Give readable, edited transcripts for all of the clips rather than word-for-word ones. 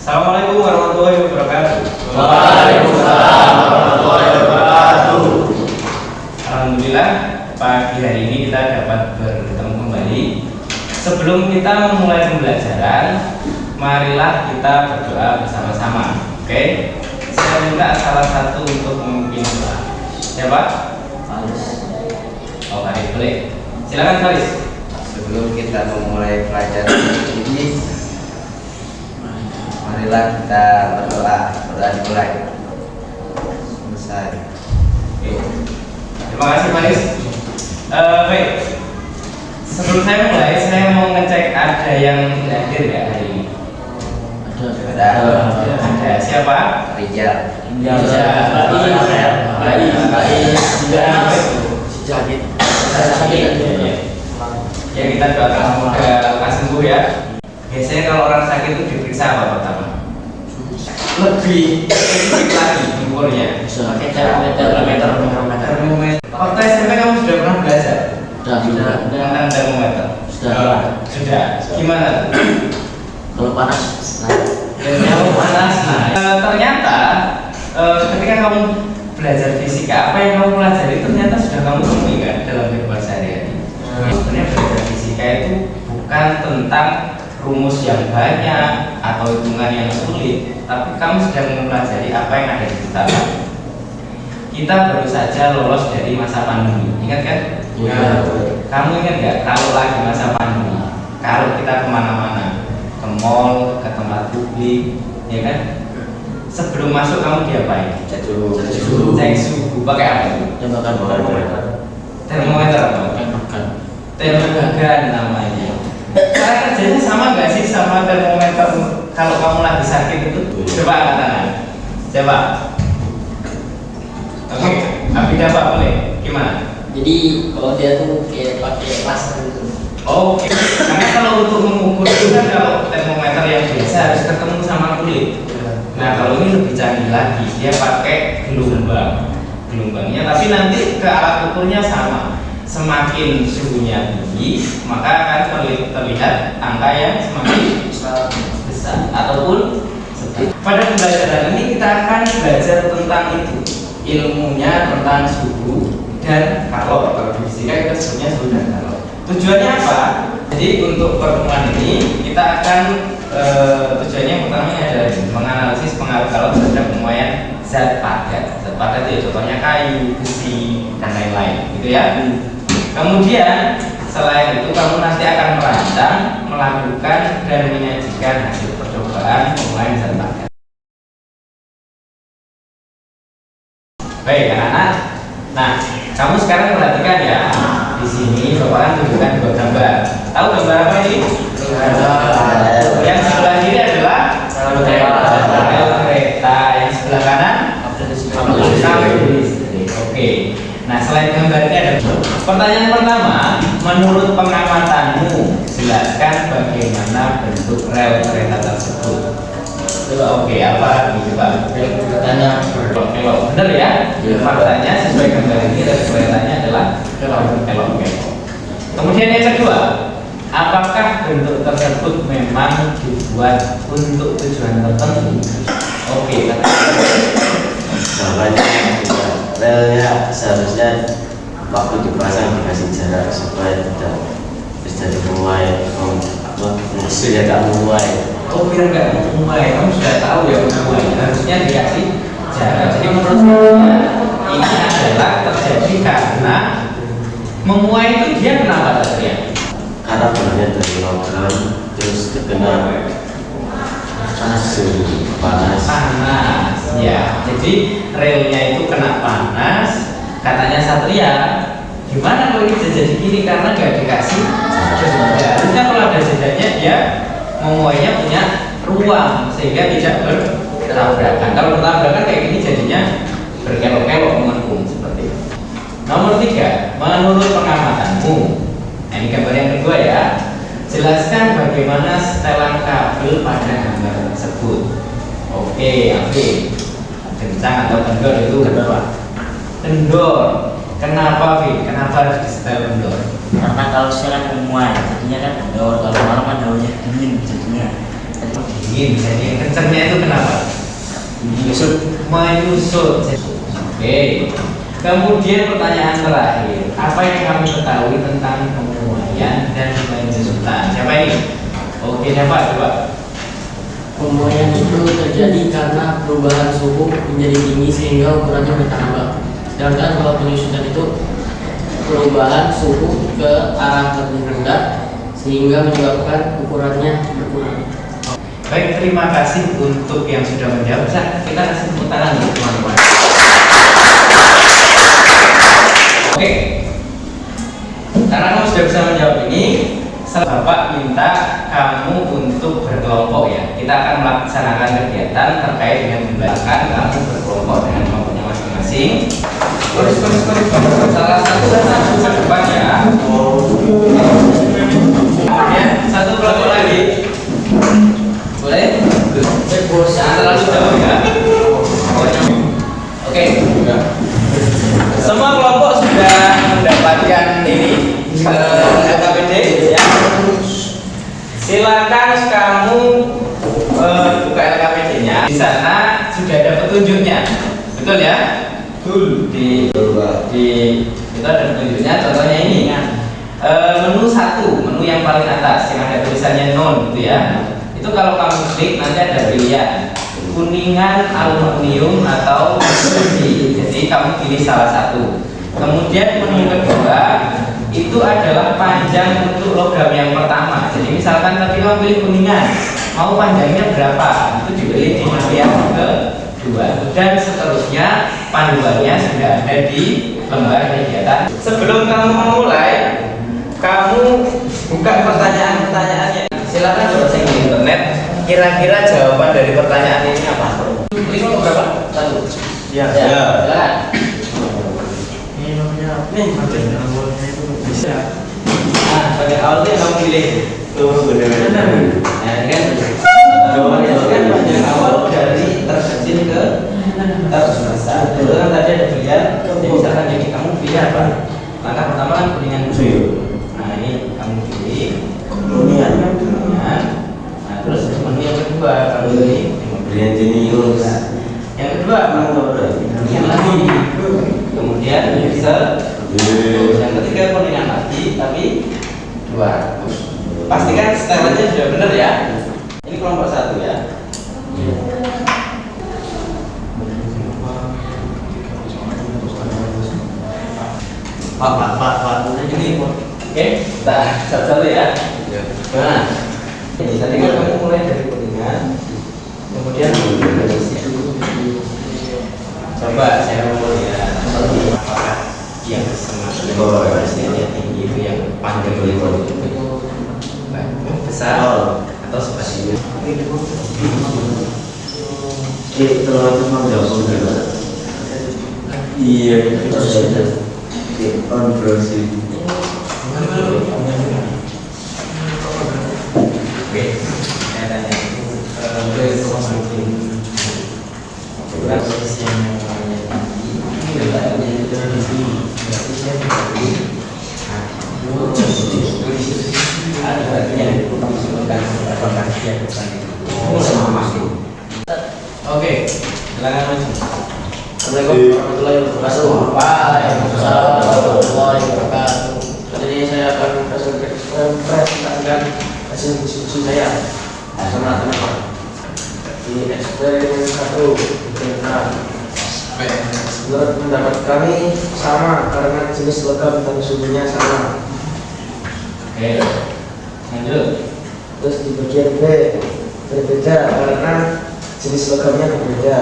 Assalamualaikum warahmatullahi wabarakatuh. Waalaikumsalam warahmatullahi wabarakatuh. Alhamdulillah pagi hari ini kita dapat bertemu kembali. Sebelum kita memulai pembelajaran, marilah kita berdoa bersama-sama. Oke? Saya minta salah satu untuk memimpin doa. Siapa? Faris. Oh, Faris, boleh. Silakan Faris. Sebelum kita memulai pelajaran ini, marilah kita berdoa. Berdoa dimulai. Selesai. Oke. Terima kasih Faris. Baik. Sebelum saya mulai, saya mau ngecek ada yang tidak hadir nggak hari ini? Ada. Siapa? Rijal. Ya, kita doakan semoga lekas sembuh ya. Biasanya kalau orang sakit itu diperiksa apa pertama? Lebih spesifik lagi umurnya. Pakai termometer. Waktu SMP kamu sudah pernah belajar Sudah. tentang termometer? Sudah. Gimana? Kalau panas. Kalau panas. Ternyata ketika kamu belajar fisika, apa yang kamu pelajari ternyata sudah kamu temui kan dalam kehidupan sehari-hari. Sebenarnya belajar fisika itu bukan tentang rumus yang banyak atau hitungan yang sulit, tapi kamu sedang mempelajari apa yang ada di sekitar kamu. Kita baru saja lolos dari masa pandemi, ingat kan? Iya. Kamu ingat nggak kalau lagi masa pandemi, kalau kita kemana-mana, ke mall, ke tempat publik, ya kan? Sebelum masuk kamu diapain? Cek suhu. Pakai apa itu? Termometer apa? Termometer namanya. Cara kerjanya sama nggak sih sama termometer kalau kamu lagi sakit itu? Coba angkat tangan. Coba. Oke, Abida Pak boleh. Gimana? Jadi kalau dia tuh kayak pakai laser gitu. Oke. Karena kalau untuk mengukur itu kan kalau termometer yang biasa harus ketemu sama kulit. Nah kalau ini lebih canggih lagi, dia pakai gelombangnya, tapi nanti ke alat ukurnya sama. Semakin suhunya tinggi, maka akan terlihat angka yang semakin besar ataupun sedikit. Pada pembelajaran ini kita akan belajar tentang itu, ilmunya tentang suhu dan kalor. Kalau di fisika kita sebutnya suhu dan kalor. Tujuannya apa? Jadi untuk pertemuan ini kita akan tujuannya yang pertama adalah menganalisis pengaruh kalor terhadap pemuaian zat padat. Zat padat itu contohnya kayu, besi, dan lain-lain, gitu ya. Kemudian selain itu kamu nanti akan merancang, melakukan, dan menyajikan hasil percobaan pemuaian zat padat. Baik anak-anak. Nah, kamu sekarang perhatikan ya. Di sini Bapak akan tunjukkan dua gambar. Tahu gambar apa ini? Yang sebelah kiri adalah rel kereta, yang sebelah kanan kabel listrik. Oke. Nah, selain gambar ini ada pertanyaan pertama, menurut pengamatanmu jelaskan bagaimana bentuk rel kereta tersebut. Oke, apa ini coba? Katanya Kelok, benar ya? Faktanya sesuai gambar ini rel keretanya adalah kelok. Kemudian yang kedua, apakah bentuk tersebut memang dibuat untuk tujuan tertentu? Oke, Jawabannya relnya seharusnya waktu dipasang dikasih jarak supaya tidak terjadi memuai musuhnya tak memuai. oh biar nggak memuai, kamu sudah tahu ya memuai, harusnya dikasih jarak. Jadi menurut saya ini adalah terjadi karena memuai itu dia kenapa terjadi? Karena benarnya dari logam terus terkena suhu panas. Ya, jadi relnya itu kena panas. Katanya Satria, gimana kalau ini bisa jadi gini karena nggak dikasih jeda. Harusnya kalau ada jedanya dia memuainya punya ruang sehingga tidak bertabrakan. Kalau bertabrakan kayak gini jadinya berkelok-kelok mengepung seperti itu. Nomor 3, menurut pengamatanmu, ini gambar yang kedua ya. Jelaskan bagaimana setelan kabel pada gambar tersebut. Oke, Abi. Kencang atau kendor itu kendor. Kendor. Kenapa, Abi? Kenapa harus disetel kendor? karena kalau saya kan memuai, jadinya kan kendor. Kalau malam kan daunnya dingin jadinya. Dingin, jadi kencangnya itu kenapa? Menyusut. Oke. Kemudian pertanyaan terakhir, apa yang kamu ketahui tentang pemuaian dan penyusutan? Siapa ini? Oke, siapa? Coba. Pemuaian itu terjadi karena perubahan suhu menjadi tinggi sehingga ukurannya bertambah. Sedangkan kalau penyusutan itu perubahan suhu ke arah lebih rendah sehingga menyebabkan ukurannya berkurang. Baik, terima kasih untuk yang sudah menjawab. Bisa kita kasih tepuk tangan dulu teman-teman. Oke, karena kamu sudah bisa menjawab ini, Bapak minta kamu untuk berkelompok ya. Kita akan melaksanakan kegiatan terkait dengan membelakan kamu berkelompok dengan kelompoknya masing-masing. Terus. Salah satu ke depan ya. Kemudian satu kelompok lagi. Boleh? Jangan terlalu jauh ya. Oke. Semua kelompok sudah mendapatkan ini LKPD ya. Silakan kamu buka LKPD-nya. Di sana sudah ada petunjuknya, betul ya? Betul. Di itu ada petunjuknya. Contohnya ini menu 1, menu yang paling atas yang ada tulisannya non gitu ya. Itu kalau kamu klik nanti ada pilihan kuningan, aluminium atau besi. Jadi kamu pilih salah satu. Kemudian menu kedua itu adalah panjang untuk logam yang pertama. Jadi misalkan tadi kamu pilih kuningan, mau panjangnya berapa? Itu dipilih di menu yang kedua. Dan seterusnya panduannya sudah ada di lembar kegiatan. Sebelum kamu memulai, kamu buka pertanyaan-pertanyaannya. Silakan coba cek di internet. Kira-kira jawaban dari pertanyaan ini apa? Ini kalau berapa? 1. Ya. Silakan. Bisa. Nah, pada awal itu yang kamu pilih. Benar. Nah, ini kan jawabannya itu kan panjang awal dari terkecil ke terbesar. Itu kan tadi ada pilihan. Jadi misalkan jadi kamu pilih apa? Langkah pertama kan kuningan dulu. Nah, ini kamu pilih kuningan. Nah, terus menu yang kedua kamu pilih Pemberian jenius. yang kedua yang lagi. Kemudian bisa yang ketiga kuningan lagi tapi 2. Pastikan setelannya sudah benar ya. Ini kelompok 1 ya. Pak. Ini oke, kita satu ya. Nah, ini tadi kan kamu mulai dari kuningan, kemudian coba saya mau lihat apakah yang semakin tinggi itu yang panjang itu besar atau seperti itu. Terlalu menjawab. Iya, itu sudah konversi. Oke, saya tanya posisi yang oke, silakan maju. Assalamualaikum warahmatullahi wabarakatuh. Waalaikumsalam warahmatullahi wabarakatuh. Jadi saya akan presentasikan hasil diskusi saya sama teman-teman. Di eksperimen 1, menurut pendapat kami sama karena jenis logam dan suhunya sama. Oke, lanjut. Terus di bagian B berbeda karena jenis logamnya berbeda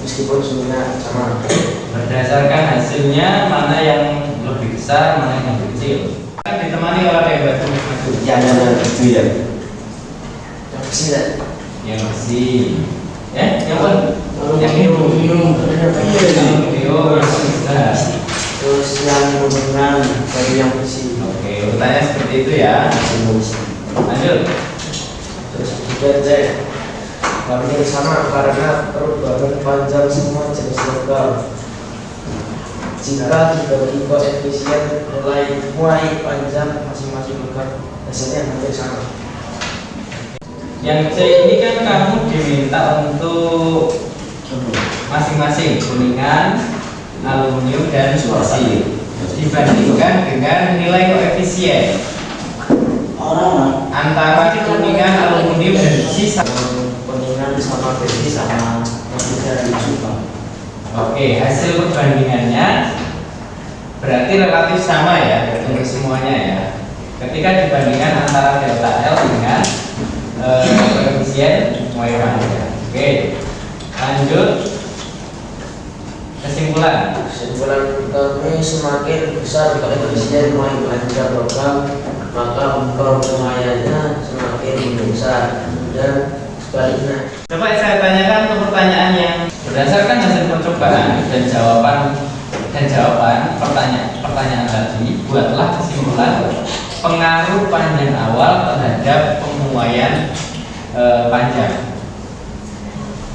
meskipun suhunya sama. Berdasarkan hasilnya mana yang lebih besar, mana yang lebih kecil. Kan ditemani oleh yang batu maju. Yang itu ya. Yang kecil, Yang bersih. Yang pun. Yang minum. terus yang kuningan dari yang bersih. Oke, urutannya seperti itu ya. Lanjut. Terus juga cek hampir sama karena perubahan panjang semua jenis logam. Jika dibagi koefisien nilai muai panjang masing-masing logam hasilnya hampir sama. Yang C ini kan kamu diminta untuk masing-masing kuningan, aluminium dan besi dibandingkan dengan nilai koefisien antara kuningan, aluminium dan besi. Kuningan sama besi sama masih dari Jepang. Oke, hasil perbandingannya berarti relatif sama ya untuk semuanya ya. Ketika dibandingkan antara delta L dengan koefisien Y panjang. Oke, lanjut kesimpulan. Kesimpulan kami semakin besar koefisien Y panjang logam, maka perlumayannya semakin besar dan sebaliknya. Coba saya tanyakan untuk pertanyaan yang berdasarkan hasil percobaan dan jawaban pertanyaan tadi, buatlah kesimpulan pengaruh panjang awal terhadap pemuaian panjang.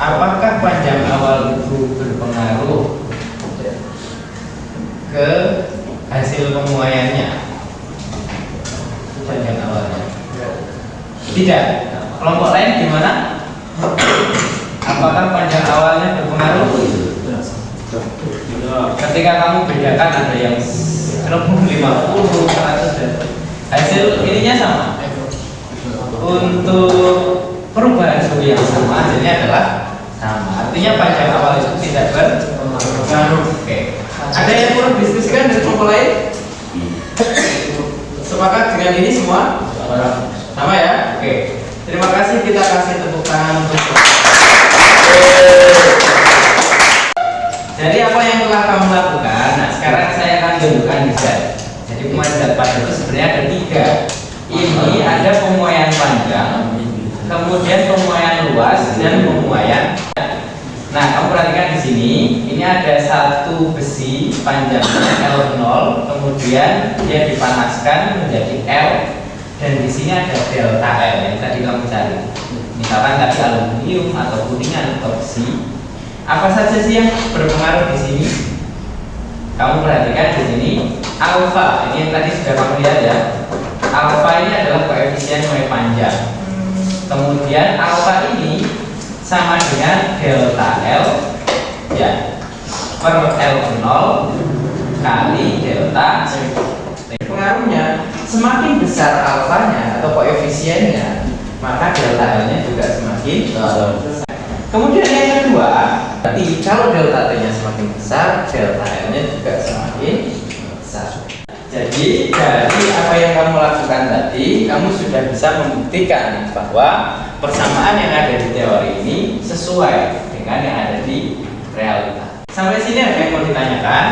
Apakah panjang awal itu berpengaruh ke hasil pemuaiannya? Panjang awalnya tidak. Kelompok lain gimana? Apakah panjang awalnya berpengaruh? Ketika kamu bedakan ada yang 50, 100 dan hasil ininya sama. Untuk perubahan suhu yang sama hasilnya adalah sama. Artinya panjang awal itu tidak berpengaruh. Oke. Ada yang kurang diskusikan dari kelompok lain? Sepakat dengan ini semua? Sama ya? Oke. Terima kasih, kita kasih tepuk tangan untuk. Jadi apa yang telah kamu lakukan? Nah, sekarang saya akan tunjukkan di slide. Jadi pemuaian zat padat itu sebenarnya ada 3. Ini ada pemuaian panjang, kemudian pemuaian luas dan pemuaian. Nah, kamu perhatikan di sini, ini ada satu besi panjangnya L0, kemudian dia dipanaskan menjadi L, dan di sini ada delta L yang tadi kamu cari. Misalkan tadi aluminium atau kuningan atau besi. Apa saja sih yang berpengaruh di sini? Kamu perhatikan di sini alfa, ini yang tadi sudah kamu lihat ya. Alfa ini adalah koefisien Y panjang. Kemudian alfa ini sama dengan delta L ya per L0 kali delta C. Pengaruhnya semakin besar alfanya atau koefisiennya, maka delta L-nya juga semakin besar. Kemudian yang kedua, berarti kalau delta T-nya semakin besar, delta L-nya juga semakin besar. Jadi dari apa yang kamu lakukan tadi, kamu sudah bisa membuktikan bahwa persamaan yang ada di teori ini sesuai dengan yang ada di realita. Sampai sini ada yang mau ditanyakan?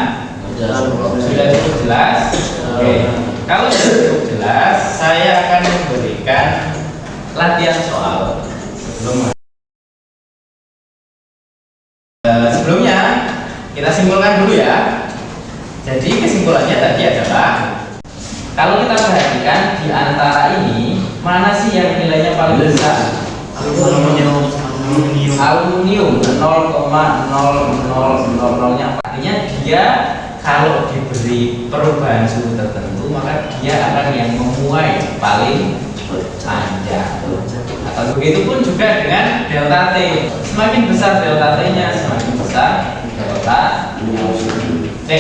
Sudah cukup jelas? Oke. Kalau sudah cukup jelas, saya akan memberikan latihan soal sebelumnya kita simpulkan dulu ya. Jadi kesimpulannya tadi adalah kalau kita perhatikan di antara ini mana sih yang nilainya paling besar? Aluminium 0,0000-nya. Artinya dia kalau diberi perubahan suhu tertentu maka dia akan yang memuai paling panjang. Atau begitu pun juga dengan delta T. Semakin besar delta T-nya, semakin besar delta T.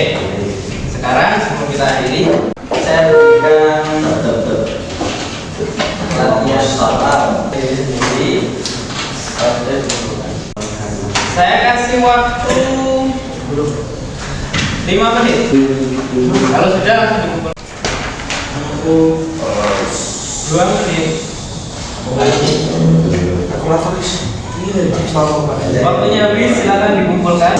Sekarang sebelum kita akhiri, saya berikan latihan soal. Jadi saya kasih waktu 5 menit. Kalau sudah langsung dikumpul. 2 menit. Waktunya habis, silakan dikumpulkan.